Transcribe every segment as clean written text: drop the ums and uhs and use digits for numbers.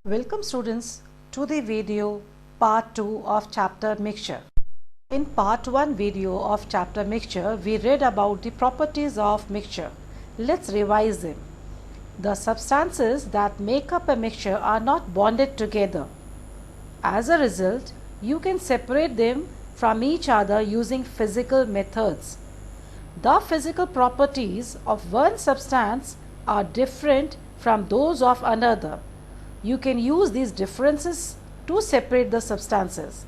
Welcome students to the video part 2 of chapter mixture. In part 1 video of chapter mixture, we read about the properties of mixture. Let's revise them. The substances that make up a mixture are not bonded together. As a result, you can separate them from each other using physical methods. The physical properties of one substance are different from those of another. You can use these differences to separate the substances.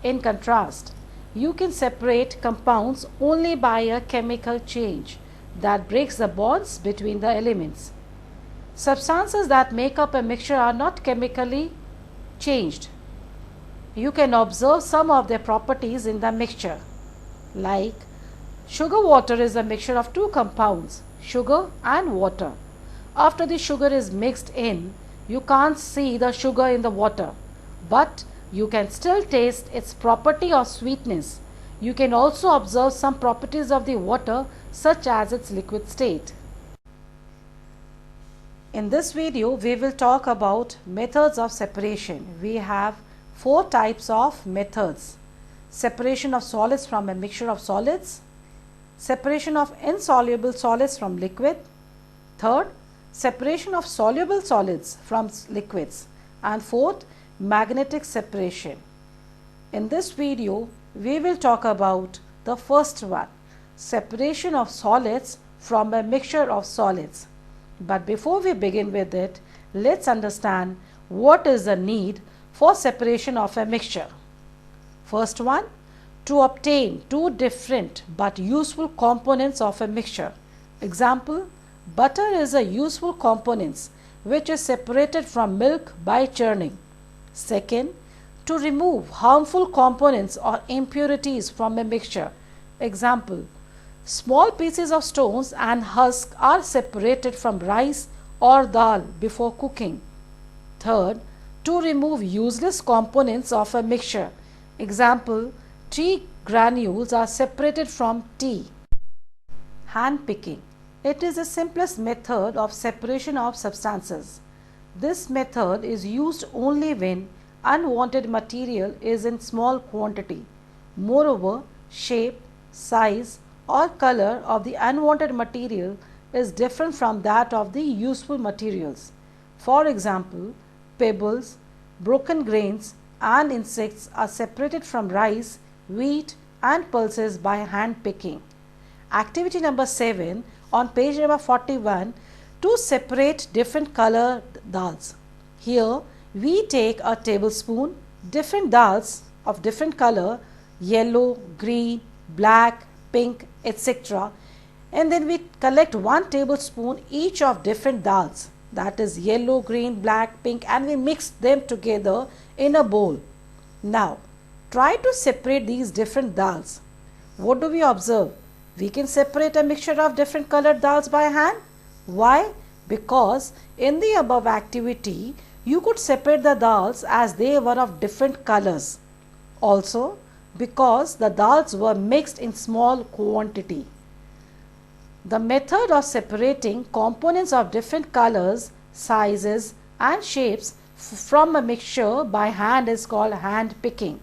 In contrast, you can separate compounds only by a chemical change that breaks the bonds between the elements. Substances that make up a mixture are not chemically changed. You can observe some of their properties in the mixture, like sugar water is a mixture of two compounds, sugar and water. After the sugar is mixed in, you can't see the sugar in the water, but you can still taste its property of sweetness. You can also observe some properties of the water, such as its liquid state. In this video, we will talk about methods of separation. We have 4 types of methods: separation of solids from a mixture of solids, separation of insoluble solids from liquid, third, separation of soluble solids from liquids, and fourth, magnetic separation. In this video, we will talk about the first one, separation of solids from a mixture of solids. But before we begin with it, let's understand what is the need for separation of a mixture. First one, to obtain two different but useful components of a mixture. Example, butter is a useful component which is separated from milk by churning. Second, to remove harmful components or impurities from a mixture. Example, small pieces of stones and husk are separated from rice or dal before cooking. Third, to remove useless components of a mixture. Example, tea granules are separated from tea. Hand picking. It is the simplest method of separation of substances. This method is used only when unwanted material is in small quantity. Moreover, shape, size or color of the unwanted material is different from that of the useful materials. For example, pebbles, broken grains and insects are separated from rice, wheat and pulses by hand picking. Activity number 7 on page number 41, to separate different colored dals. Here we take a tablespoon, different dals of different color, yellow, green, black, pink, etc. and then we collect 1 tablespoon each of different dals, that is yellow, green, black, pink, and we mix them together in a bowl. Now try to separate these different dals. What do we observe? We can separate a mixture of different colored dals by hand. Why? Because in the above activity, you could separate the dals as they were of different colors. Also, because the dals were mixed in small quantity. The method of separating components of different colors, sizes and shapes from a mixture by hand is called hand picking.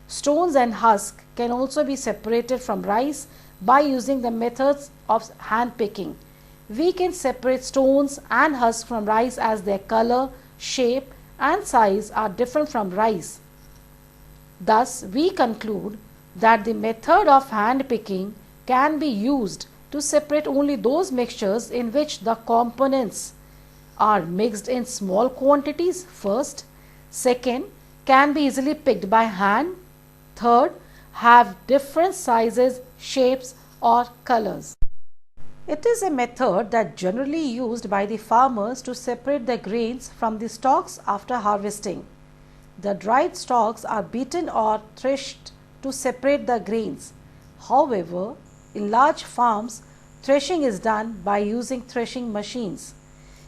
Stones and husk can also be separated from rice by using the methods of hand picking. We can separate stones and husks from rice as their color, shape and size are different from rice. Thus, we conclude that the method of hand picking can be used to separate only those mixtures in which the components are mixed in small quantities first, second, can be easily picked by hand, third, have different sizes, shapes or colors. It is a method that generally used by the farmers to separate the grains from the stalks after harvesting. The dried stalks are beaten or threshed to separate the grains. However, in large farms, threshing is done by using threshing machines.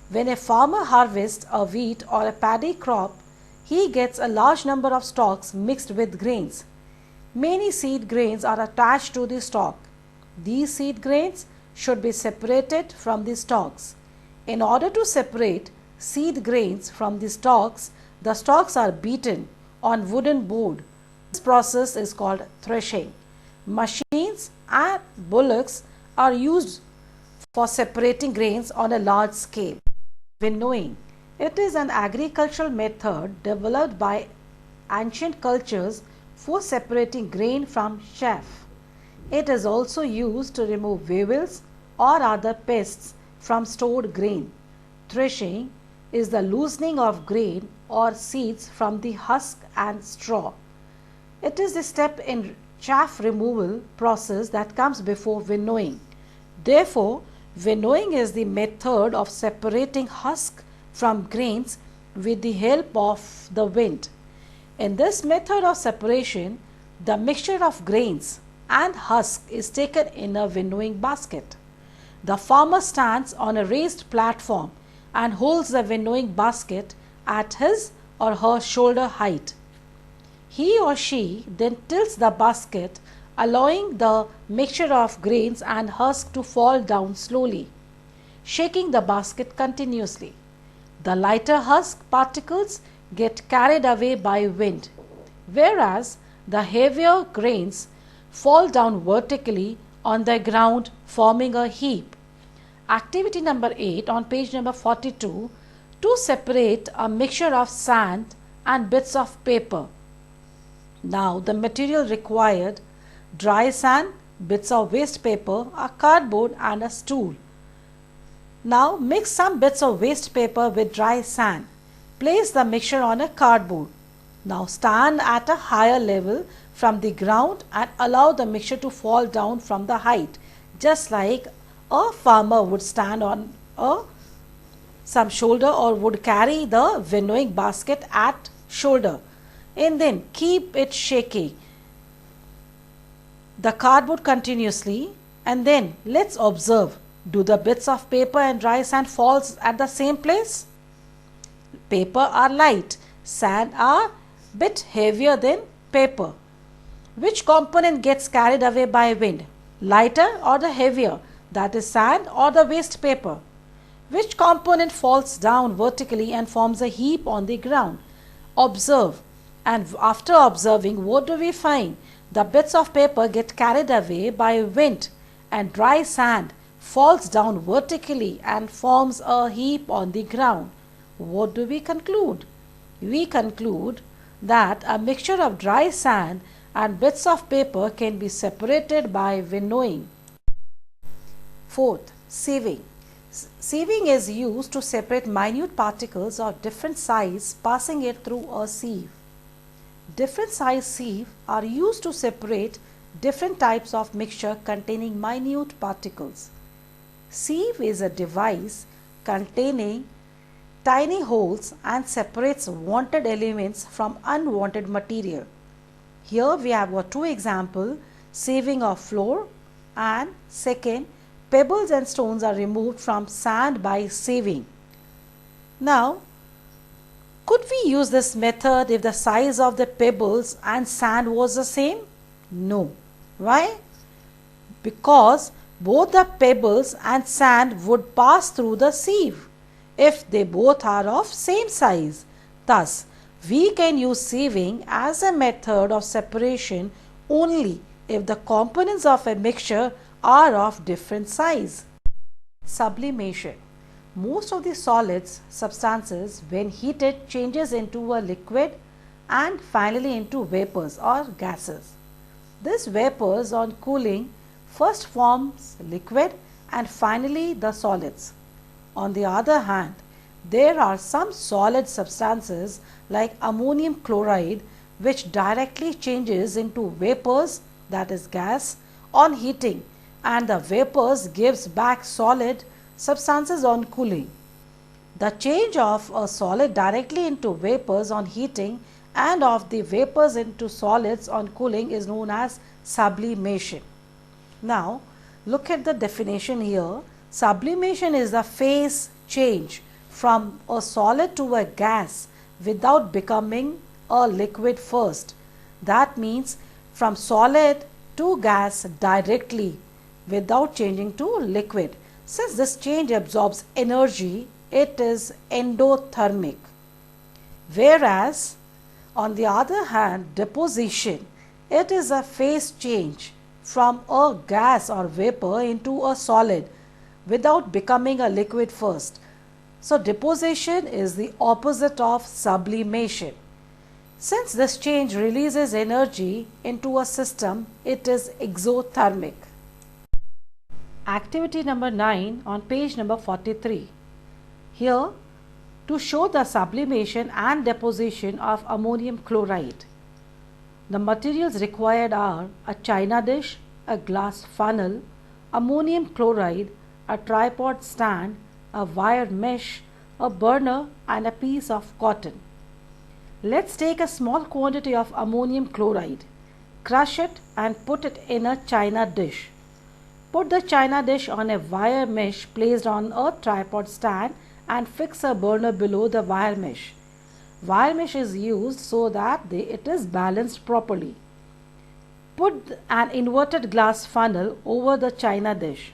When a farmer harvests a wheat or a paddy crop, he gets a large number of stalks mixed with grains. Many seed grains are attached to the stalk. These seed grains should be separated from the stalks. In order to separate seed grains from the stalks are beaten on wooden board. This process is called threshing. Machines and bullocks are used for separating grains on a large scale. Winnowing. It is an agricultural method developed by ancient cultures for separating grain from chaff. It is also used to remove weevils or other pests from stored grain. Threshing is the loosening of grain or seeds from the husk and straw. It is the step in chaff removal process that comes before winnowing. Therefore, winnowing is the method of separating husk from grains with the help of the wind. In this method of separation, the mixture of grains and husk is taken in a winnowing basket. The farmer stands on a raised platform and holds the winnowing basket at his or her shoulder height. He or she then tilts the basket, allowing the mixture of grains and husk to fall down slowly, shaking the basket continuously. The lighter husk particles get carried away by wind, whereas the heavier grains fall down vertically on the ground, forming a heap. Activity number 8 on page number 42, to separate a mixture of sand and bits of paper. Now the material required: dry sand, bits of waste paper, a cardboard and a stool. Now mix some bits of waste paper with dry sand. Place the mixture on a cardboard. Now stand at a higher level from the ground and allow the mixture to fall down from the height, just like a farmer would stand on some shoulder or would carry the winnowing basket at shoulder, and then keep it shaking the cardboard continuously, and then let's observe, do the bits of paper and dry sand falls at the same place? Paper are light, sand are bit heavier than paper. Which component gets carried away by wind, lighter or the heavier, that is sand or the waste paper? Which component falls down vertically and forms a heap on the ground? Observe, and after observing, what do we find? The bits of paper get carried away by wind and dry sand falls down vertically and forms a heap on the ground. What do we conclude? We conclude that a mixture of dry sand and bits of paper can be separated by winnowing. Fourth, sieving. Sieving is used to separate minute particles of different size, passing it through a sieve. Different size sieve are used to separate different types of mixture containing minute particles. Sieve is a device containing tiny holes and separates wanted elements from unwanted material. Here we have two examples: sieving of flour, and second, pebbles and stones are removed from sand by sieving. Now, could we use this method if the size of the pebbles and sand was the same? No. Why? Because both the pebbles and sand would pass through the sieve if they both are of same size. Thus, we can use sieving as a method of separation only if the components of a mixture are of different size. Sublimation. Most of the solids substances, when heated, changes into a liquid and finally into vapors or gases. This vapors on cooling first forms liquid and finally the solids. On the other hand, there are some solid substances like ammonium chloride which directly changes into vapors, that is gas, on heating, and the vapors gives back solid substances on cooling. The change of a solid directly into vapors on heating and of the vapors into solids on cooling is known as sublimation. Now, look at the definition here. Sublimation is the phase change from a solid to a gas without becoming a liquid first. That means from solid to gas directly without changing to liquid. Since this change absorbs energy, it is endothermic. Whereas on the other hand, deposition, it is a phase change from a gas or vapor into a solid without becoming a liquid first. So deposition is the opposite of sublimation. Since this change releases energy into a system, it is exothermic. Activity number 9 on page number 43. Here, to show the sublimation and deposition of ammonium chloride. The materials required are a china dish, a glass funnel, ammonium chloride, a tripod stand, a wire mesh, a burner and a piece of cotton. Let's take a small quantity of ammonium chloride, crush it and put it in a china dish. Put the china dish on a wire mesh placed on a tripod stand and fix a burner below the wire mesh. Wire mesh is used so that it is balanced properly. Put an inverted glass funnel over the china dish.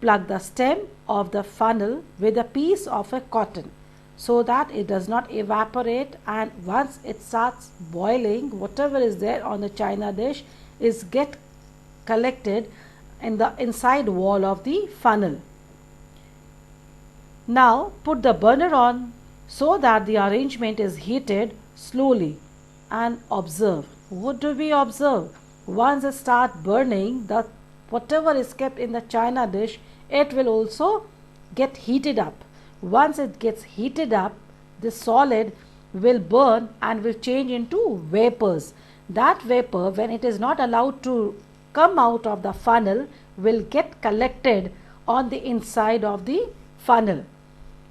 Plug the stem of the funnel with a piece of a cotton so that it does not evaporate, and once it starts boiling, whatever is there on the china dish is get collected in the inside wall of the funnel. Now put the burner on so that the arrangement is heated slowly and observe. What do we observe? Once it starts burning, the whatever is kept in the china dish, it will also get heated up. Once it gets heated up, the solid will burn and will change into vapors. That vapor, when it is not allowed to come out of the funnel, will get collected on the inside of the funnel.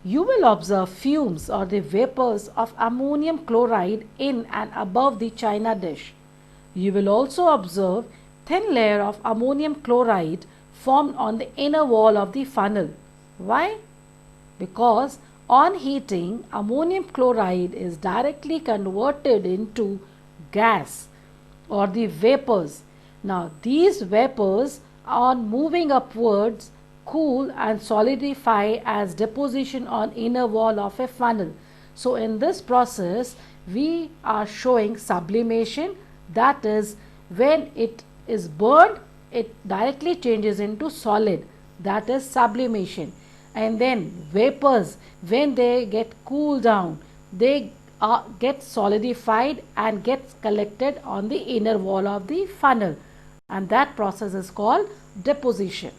You will observe fumes or the vapors of ammonium chloride in and above the china dish. You will also observe thin layer of ammonium chloride formed on the inner wall of the funnel. Why? Because on heating, ammonium chloride is directly converted into gas or the vapors. Now these vapors, on moving upwards, cool and solidify as deposition on inner wall of a funnel. So in this process we are showing sublimation, that is when it is burned it directly changes into solid, that is sublimation. And then vapors, when they get cooled down, they get solidified and gets collected on the inner wall of the funnel, and that process is called deposition.